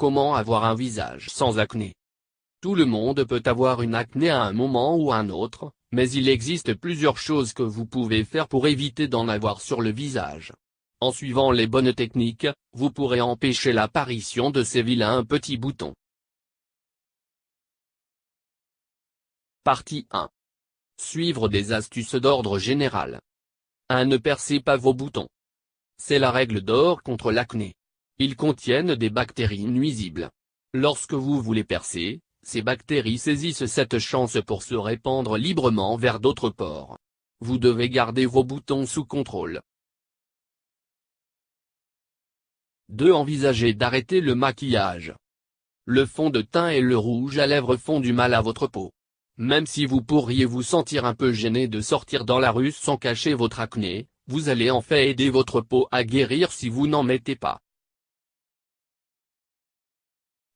Comment avoir un visage sans acné? Tout le monde peut avoir une acné à un moment ou à un autre, mais il existe plusieurs choses que vous pouvez faire pour éviter d'en avoir sur le visage. En suivant les bonnes techniques, vous pourrez empêcher l'apparition de ces vilains petits boutons. Partie 1. Suivre des astuces d'ordre général. 1. Ne percez pas vos boutons. C'est la règle d'or contre l'acné. Ils contiennent des bactéries nuisibles. Lorsque vous voulez percer, ces bactéries saisissent cette chance pour se répandre librement vers d'autres pores. Vous devez garder vos boutons sous contrôle. 2. Envisagez d'arrêter le maquillage. Le fond de teint et le rouge à lèvres font du mal à votre peau. Même si vous pourriez vous sentir un peu gêné de sortir dans la rue sans cacher votre acné, vous allez en fait aider votre peau à guérir si vous n'en mettez pas.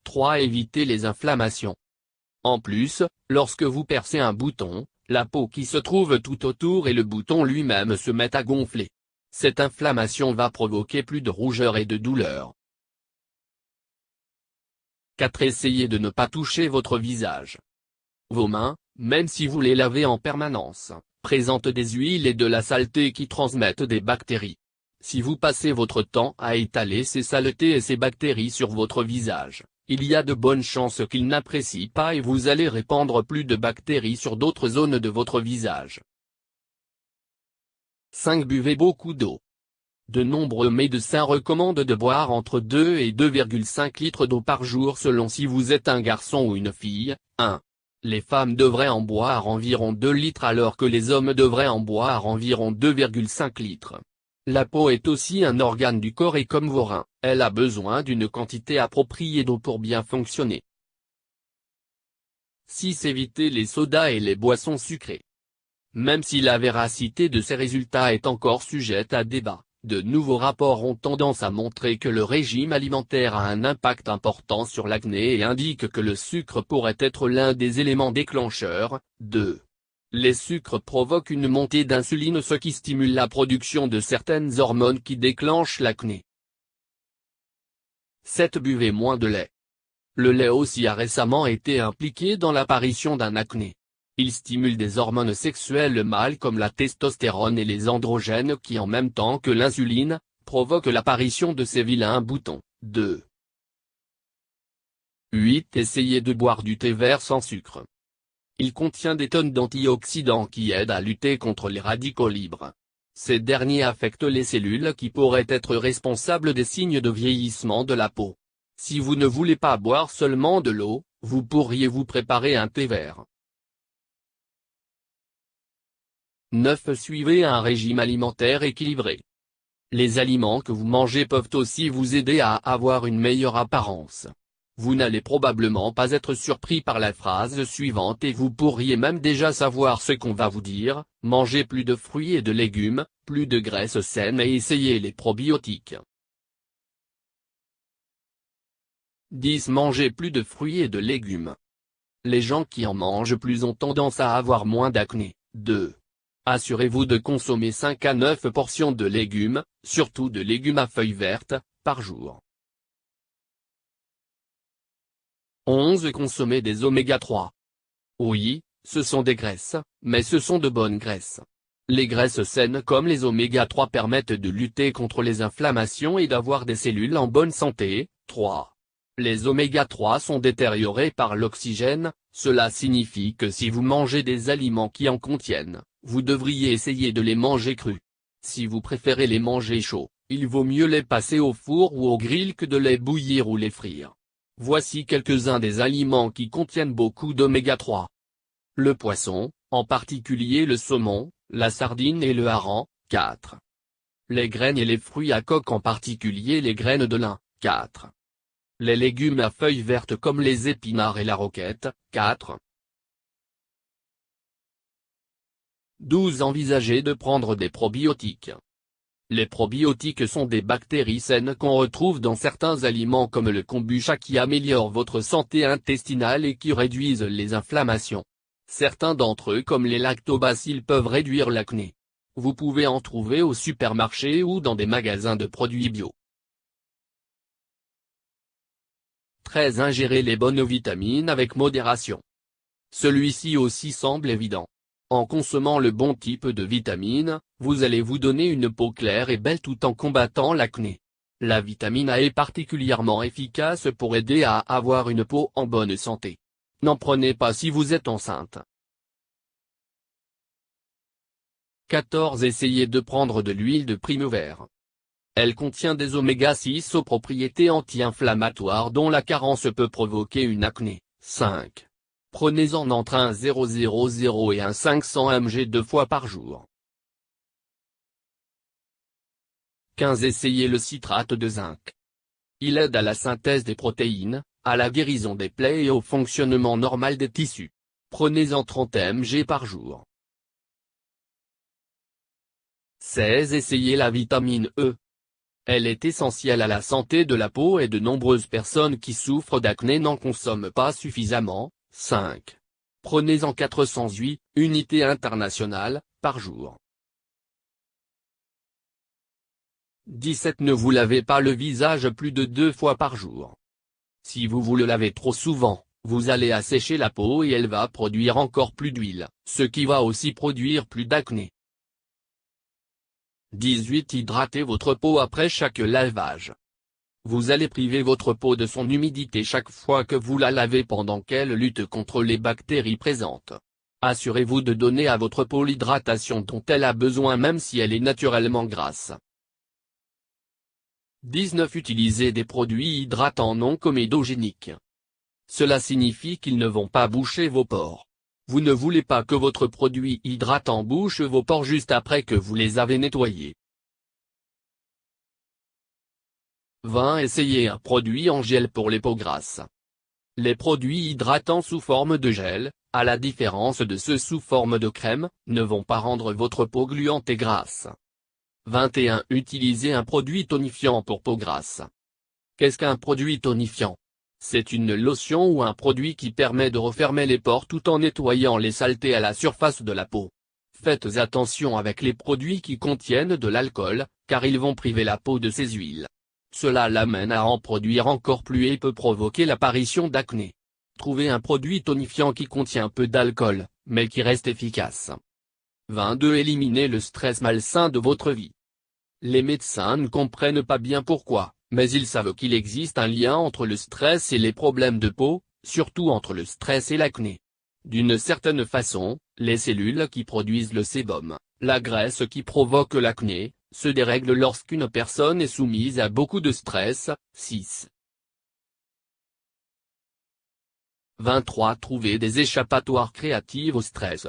3. Évitez les inflammations. En plus, lorsque vous percez un bouton, la peau qui se trouve tout autour et le bouton lui-même se met à gonfler. Cette inflammation va provoquer plus de rougeur et de douleur. 4. Essayez de ne pas toucher votre visage. Vos mains, même si vous les lavez en permanence, présentent des huiles et de la saleté qui transmettent des bactéries. Si vous passez votre temps à étaler ces saletés et ces bactéries sur votre visage, il y a de bonnes chances qu'ils n'apprécient pas et vous allez répandre plus de bactéries sur d'autres zones de votre visage. 5. Buvez beaucoup d'eau. De nombreux médecins recommandent de boire entre 2 et 2,5 litres d'eau par jour selon si vous êtes un garçon ou une fille. 1. Les femmes devraient en boire environ 2 litres alors que les hommes devraient en boire environ 2,5 litres. La peau est aussi un organe du corps et comme vos reins, elle a besoin d'une quantité appropriée d'eau pour bien fonctionner. 6. Évitez les sodas et les boissons sucrées. Même si la véracité de ces résultats est encore sujette à débat, de nouveaux rapports ont tendance à montrer que le régime alimentaire a un impact important sur l'acné et indiquent que le sucre pourrait être l'un des éléments déclencheurs. 2. Les sucres provoquent une montée d'insuline ce qui stimule la production de certaines hormones qui déclenchent l'acné. 7. Buvez moins de lait. Le lait aussi a récemment été impliqué dans l'apparition d'un acné. Il stimule des hormones sexuelles mâles comme la testostérone et les androgènes qui en même temps que l'insuline, provoquent l'apparition de ces vilains boutons. 2. 8. Essayez de boire du thé vert sans sucre. Il contient des tonnes d'antioxydants qui aident à lutter contre les radicaux libres. Ces derniers affectent les cellules qui pourraient être responsables des signes de vieillissement de la peau. Si vous ne voulez pas boire seulement de l'eau, vous pourriez vous préparer un thé vert. 9. Suivez un régime alimentaire équilibré. Les aliments que vous mangez peuvent aussi vous aider à avoir une meilleure apparence. Vous n'allez probablement pas être surpris par la phrase suivante et vous pourriez même déjà savoir ce qu'on va vous dire: mangez plus de fruits et de légumes, plus de graisses saines et essayez les probiotiques. 10. Mangez plus de fruits et de légumes. Les gens qui en mangent plus ont tendance à avoir moins d'acné. 2. Assurez-vous de consommer 5 à 9 portions de légumes, surtout de légumes à feuilles vertes, par jour. 11. Consommer des oméga 3. Oui, ce sont des graisses, mais ce sont de bonnes graisses. Les graisses saines comme les oméga 3 permettent de lutter contre les inflammations et d'avoir des cellules en bonne santé. 3. Les oméga 3 sont détériorés par l'oxygène, cela signifie que si vous mangez des aliments qui en contiennent, vous devriez essayer de les manger crus. Si vous préférez les manger chauds, il vaut mieux les passer au four ou au grill que de les bouillir ou les frire. Voici quelques-uns des aliments qui contiennent beaucoup d'oméga 3. Le poisson, en particulier le saumon, la sardine et le hareng. 4. Les graines et les fruits à coque en particulier les graines de lin. 4. Les légumes à feuilles vertes comme les épinards et la roquette. 4. 12. Envisagez de prendre des probiotiques. Les probiotiques sont des bactéries saines qu'on retrouve dans certains aliments comme le kombucha qui améliorent votre santé intestinale et qui réduisent les inflammations. Certains d'entre eux comme les lactobacilles peuvent réduire l'acné. Vous pouvez en trouver au supermarché ou dans des magasins de produits bio. 13. Ingérer les bonnes vitamines avec modération. Celui-ci aussi semble évident. En consommant le bon type de vitamine, vous allez vous donner une peau claire et belle tout en combattant l'acné. La vitamine A est particulièrement efficace pour aider à avoir une peau en bonne santé. N'en prenez pas si vous êtes enceinte. 14. Essayez de prendre de l'huile de primevère. Elle contient des oméga 6 aux propriétés anti-inflammatoires dont la carence peut provoquer une acné. 5. Prenez-en entre un 0,000 et un 500 mg 2 fois par jour. 15. Essayez le citrate de zinc. Il aide à la synthèse des protéines, à la guérison des plaies et au fonctionnement normal des tissus. Prenez-en 30 mg par jour. 16. Essayez la vitamine E. Elle est essentielle à la santé de la peau et de nombreuses personnes qui souffrent d'acné n'en consomment pas suffisamment. 5. Prenez-en 408 unités internationales par jour. 17. Ne vous lavez pas le visage plus de 2 fois par jour. Si vous vous le lavez trop souvent, vous allez assécher la peau et elle va produire encore plus d'huile, ce qui va aussi produire plus d'acné. 18. Hydratez votre peau après chaque lavage. Vous allez priver votre peau de son humidité chaque fois que vous la lavez pendant qu'elle lutte contre les bactéries présentes. Assurez-vous de donner à votre peau l'hydratation dont elle a besoin même si elle est naturellement grasse. 19. Utilisez des produits hydratants non comédogéniques. Cela signifie qu'ils ne vont pas boucher vos pores. Vous ne voulez pas que votre produit hydratant bouche vos pores juste après que vous les avez nettoyés. 20. Essayez un produit en gel pour les peaux grasses. Les produits hydratants sous forme de gel, à la différence de ceux sous forme de crème, ne vont pas rendre votre peau gluante et grasse. 21. Utilisez un produit tonifiant pour peau grasse. Qu'est-ce qu'un produit tonifiant? C'est une lotion ou un produit qui permet de refermer les pores tout en nettoyant les saletés à la surface de la peau. Faites attention avec les produits qui contiennent de l'alcool, car ils vont priver la peau de ses huiles. Cela l'amène à en produire encore plus et peut provoquer l'apparition d'acné. Trouvez un produit tonifiant qui contient peu d'alcool, mais qui reste efficace. 22. Éliminez le stress malsain de votre vie. Les médecins ne comprennent pas bien pourquoi, mais ils savent qu'il existe un lien entre le stress et les problèmes de peau, surtout entre le stress et l'acné. D'une certaine façon, les cellules qui produisent le sébum, la graisse qui provoque l'acné, se dérèglent lorsqu'une personne est soumise à beaucoup de stress. 6. 23. Trouvez des échappatoires créatives au stress.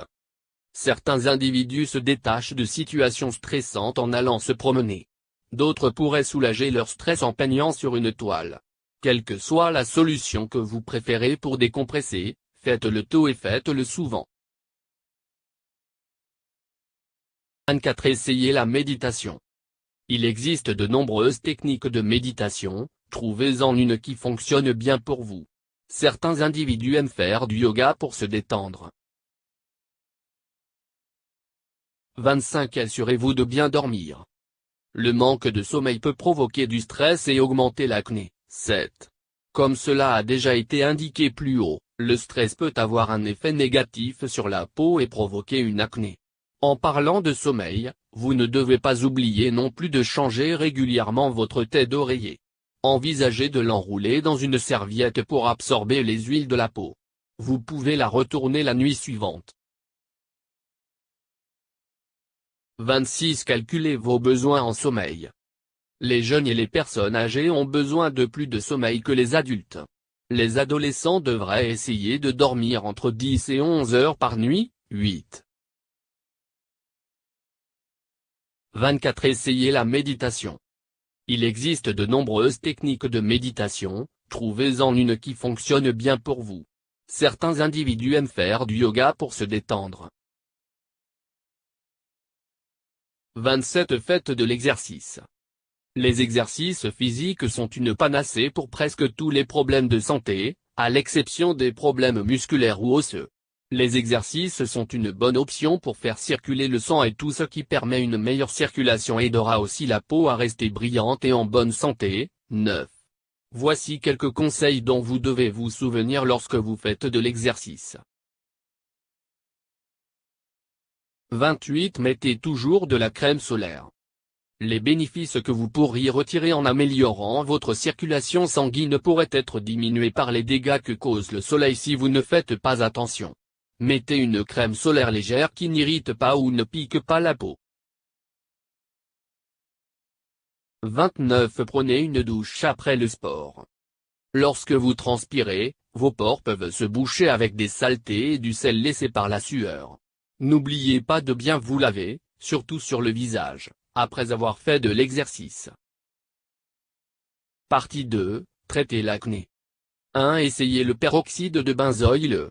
Certains individus se détachent de situations stressantes en allant se promener. D'autres pourraient soulager leur stress en peignant sur une toile. Quelle que soit la solution que vous préférez pour décompresser, faites-le tôt et faites-le souvent. 24. Essayez la méditation. Il existe de nombreuses techniques de méditation, trouvez-en une qui fonctionne bien pour vous. Certains individus aiment faire du yoga pour se détendre. 25. Assurez-vous de bien dormir. Le manque de sommeil peut provoquer du stress et augmenter l'acné. 7. Comme cela a déjà été indiqué plus haut, le stress peut avoir un effet négatif sur la peau et provoquer une acné. En parlant de sommeil, vous ne devez pas oublier non plus de changer régulièrement votre tête d'oreiller. Envisagez de l'enrouler dans une serviette pour absorber les huiles de la peau. Vous pouvez la retourner la nuit suivante. 26. Calculez vos besoins en sommeil. Les jeunes et les personnes âgées ont besoin de plus de sommeil que les adultes. Les adolescents devraient essayer de dormir entre 10 et 11 heures par nuit. 8. 24. Essayez la méditation. Il existe de nombreuses techniques de méditation, trouvez-en une qui fonctionne bien pour vous. Certains individus aiment faire du yoga pour se détendre. 27. Faites de l'exercice. Les exercices physiques sont une panacée pour presque tous les problèmes de santé, à l'exception des problèmes musculaires ou osseux. Les exercices sont une bonne option pour faire circuler le sang et tout ce qui permet une meilleure circulation aidera aussi la peau à rester brillante et en bonne santé. 9. Voici quelques conseils dont vous devez vous souvenir lorsque vous faites de l'exercice. 28. Mettez toujours de la crème solaire. Les bénéfices que vous pourriez retirer en améliorant votre circulation sanguine pourraient être diminués par les dégâts que cause le soleil si vous ne faites pas attention. Mettez une crème solaire légère qui n'irrite pas ou ne pique pas la peau. 29. Prenez une douche après le sport. Lorsque vous transpirez, vos pores peuvent se boucher avec des saletés et du sel laissé par la sueur. N'oubliez pas de bien vous laver, surtout sur le visage, après avoir fait de l'exercice. Partie 2, traitez l'acné. 1. Essayez le peroxyde de benzoyle.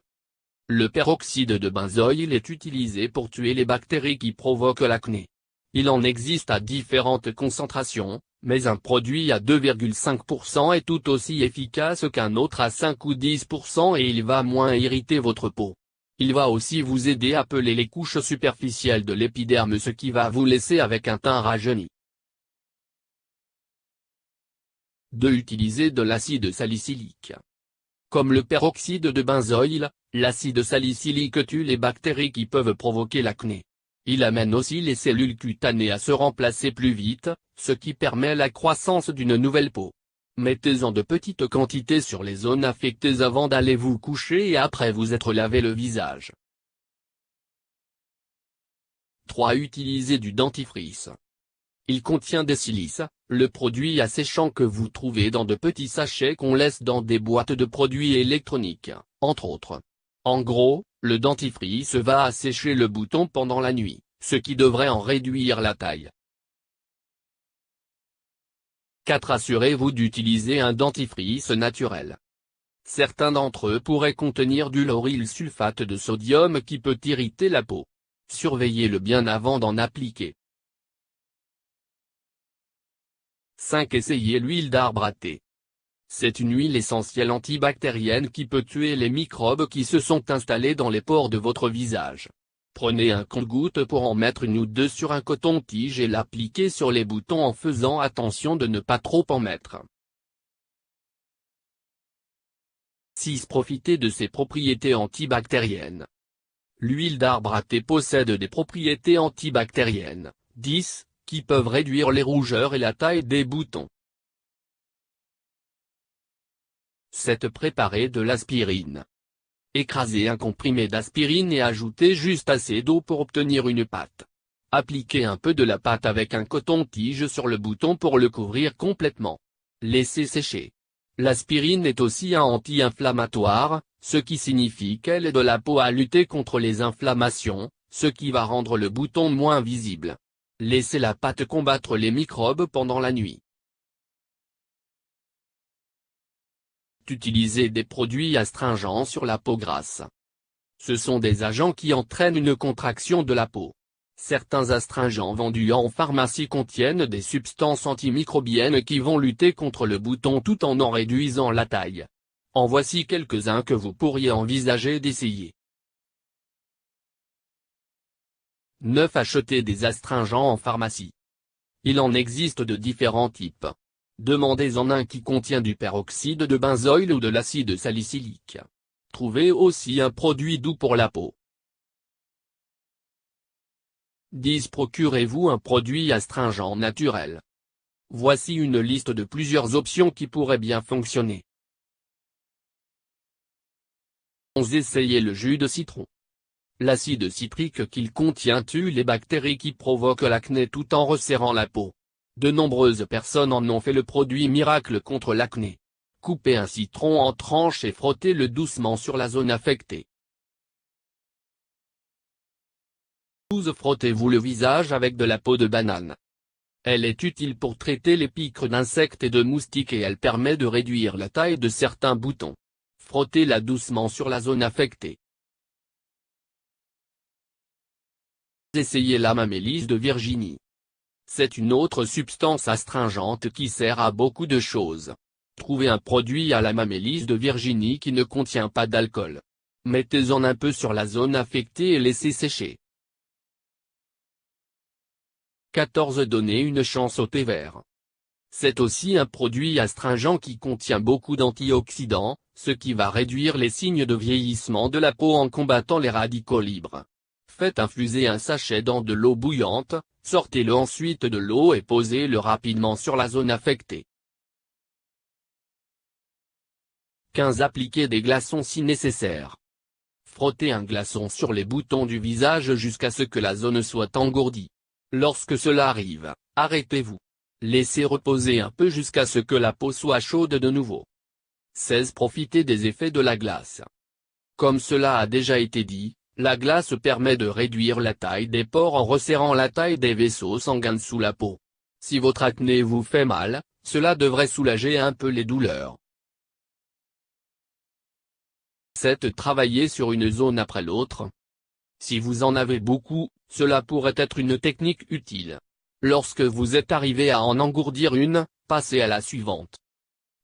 Le peroxyde de benzoyle est utilisé pour tuer les bactéries qui provoquent l'acné. Il en existe à différentes concentrations, mais un produit à 2,5% est tout aussi efficace qu'un autre à 5 ou 10% et il va moins irriter votre peau. Il va aussi vous aider à peler les couches superficielles de l'épiderme, ce qui va vous laisser avec un teint rajeuni. 2. Utilisez de l'acide salicylique. Comme le peroxyde de benzoyle, l'acide salicylique tue les bactéries qui peuvent provoquer l'acné. Il amène aussi les cellules cutanées à se remplacer plus vite, ce qui permet la croissance d'une nouvelle peau. Mettez-en de petites quantités sur les zones affectées avant d'aller vous coucher et après vous être lavé le visage. 3. Utilisez du dentifrice. Il contient des silices, le produit asséchant que vous trouvez dans de petits sachets qu'on laisse dans des boîtes de produits électroniques, entre autres. En gros, le dentifrice va assécher le bouton pendant la nuit, ce qui devrait en réduire la taille. 4. Assurez-vous d'utiliser un dentifrice naturel. Certains d'entre eux pourraient contenir du lauryl sulfate de sodium qui peut irriter la peau. Surveillez-le bien avant d'en appliquer. 5. Essayez l'huile d'arbre à thé. C'est une huile essentielle antibactérienne qui peut tuer les microbes qui se sont installés dans les pores de votre visage. Prenez un compte-gouttes pour en mettre une ou deux sur un coton-tige et l'appliquer sur les boutons en faisant attention de ne pas trop en mettre. 6. Profitez de ses propriétés antibactériennes. L'huile d'arbre à thé possède des propriétés antibactériennes, 10, qui peuvent réduire les rougeurs et la taille des boutons. 7. Préparez de l'aspirine. Écrasez un comprimé d'aspirine et ajoutez juste assez d'eau pour obtenir une pâte. Appliquez un peu de la pâte avec un coton-tige sur le bouton pour le couvrir complètement. Laissez sécher. L'aspirine est aussi un anti-inflammatoire, ce qui signifie qu'elle aide la peau à lutter contre les inflammations, ce qui va rendre le bouton moins visible. Laissez la pâte combattre les microbes pendant la nuit. Utilisez des produits astringents sur la peau grasse. Ce sont des agents qui entraînent une contraction de la peau. Certains astringents vendus en pharmacie contiennent des substances antimicrobiennes qui vont lutter contre le bouton tout en réduisant la taille. En voici quelques-uns que vous pourriez envisager d'essayer. 9. Achetez des astringents en pharmacie. Il en existe de différents types. Demandez-en un qui contient du peroxyde de benzoyle ou de l'acide salicylique. Trouvez aussi un produit doux pour la peau. 10. Procurez-vous un produit astringent naturel. Voici une liste de plusieurs options qui pourraient bien fonctionner. 11. Essayez le jus de citron. L'acide citrique qu'il contient tue les bactéries qui provoquent l'acné tout en resserrant la peau. De nombreuses personnes en ont fait le produit miracle contre l'acné. Coupez un citron en tranches et frottez-le doucement sur la zone affectée. 12. Frottez-vous le visage avec de la peau de banane. Elle est utile pour traiter les piqûres d'insectes et de moustiques et elle permet de réduire la taille de certains boutons. Frottez-la doucement sur la zone affectée. Essayez la mamélise de Virginie. C'est une autre substance astringente qui sert à beaucoup de choses. Trouvez un produit à la mamélise de Virginie qui ne contient pas d'alcool. Mettez-en un peu sur la zone affectée et laissez sécher. 14. Donnez une chance au thé vert. C'est aussi un produit astringent qui contient beaucoup d'antioxydants, ce qui va réduire les signes de vieillissement de la peau en combattant les radicaux libres. Faites infuser un sachet dans de l'eau bouillante, sortez-le ensuite de l'eau et posez-le rapidement sur la zone affectée. 15. Appliquez des glaçons si nécessaire. Frottez un glaçon sur les boutons du visage jusqu'à ce que la zone soit engourdie. Lorsque cela arrive, arrêtez-vous. Laissez reposer un peu jusqu'à ce que la peau soit chaude de nouveau. 16. Profitez des effets de la glace. Comme cela a déjà été dit, la glace permet de réduire la taille des pores en resserrant la taille des vaisseaux sanguins sous la peau. Si votre acné vous fait mal, cela devrait soulager un peu les douleurs. 7. Travailler sur une zone après l'autre. Si vous en avez beaucoup, cela pourrait être une technique utile. Lorsque vous êtes arrivé à en engourdir une, passez à la suivante.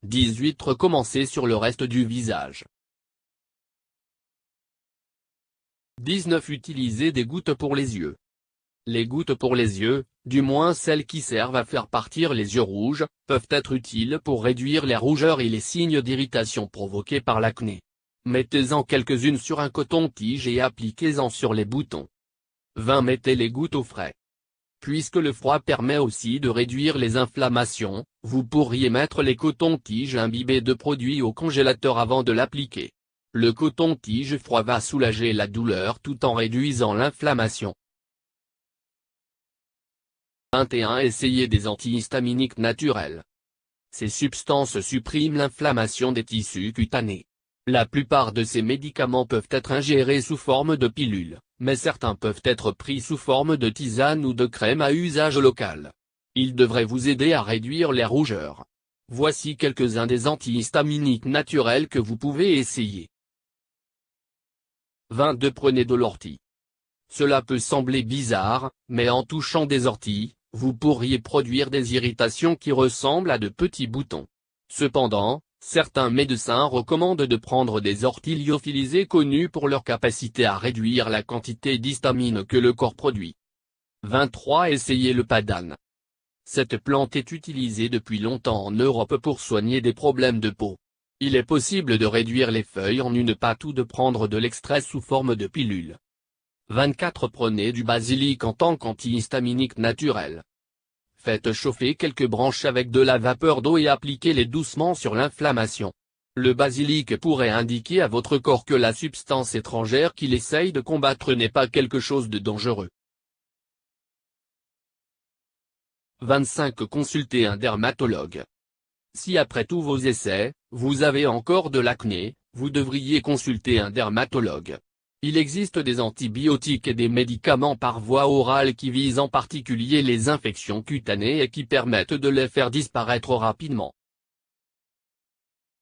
18. Recommencez sur le reste du visage. 19. Utilisez des gouttes pour les yeux. Les gouttes pour les yeux, du moins celles qui servent à faire partir les yeux rouges, peuvent être utiles pour réduire les rougeurs et les signes d'irritation provoqués par l'acné. Mettez-en quelques-unes sur un coton-tige et appliquez-en sur les boutons. 20. Mettez les gouttes au frais. Puisque le froid permet aussi de réduire les inflammations, vous pourriez mettre les cotons-tiges imbibés de produits au congélateur avant de l'appliquer. Le coton-tige froid va soulager la douleur tout en réduisant l'inflammation. 21. Essayez des antihistaminiques naturels. Ces substances suppriment l'inflammation des tissus cutanés. La plupart de ces médicaments peuvent être ingérés sous forme de pilules, mais certains peuvent être pris sous forme de tisane ou de crème à usage local. Ils devraient vous aider à réduire les rougeurs. Voici quelques-uns des antihistaminiques naturels que vous pouvez essayer. 22. Prenez de l'ortie. Cela peut sembler bizarre, mais en touchant des orties, vous pourriez produire des irritations qui ressemblent à de petits boutons. Cependant, certains médecins recommandent de prendre des orties lyophilisées connues pour leur capacité à réduire la quantité d'histamine que le corps produit. 23. Essayez le padane. Cette plante est utilisée depuis longtemps en Europe pour soigner des problèmes de peau. Il est possible de réduire les feuilles en une pâte ou de prendre de l'extrait sous forme de pilule. 24. Prenez du basilic en tant qu'antihistaminique naturel. Faites chauffer quelques branches avec de la vapeur d'eau et appliquez-les doucement sur l'inflammation. Le basilic pourrait indiquer à votre corps que la substance étrangère qu'il essaye de combattre n'est pas quelque chose de dangereux. 25. Consultez un dermatologue. Si après tous vos essais, vous avez encore de l'acné, vous devriez consulter un dermatologue. Il existe des antibiotiques et des médicaments par voie orale qui visent en particulier les infections cutanées et qui permettent de les faire disparaître rapidement.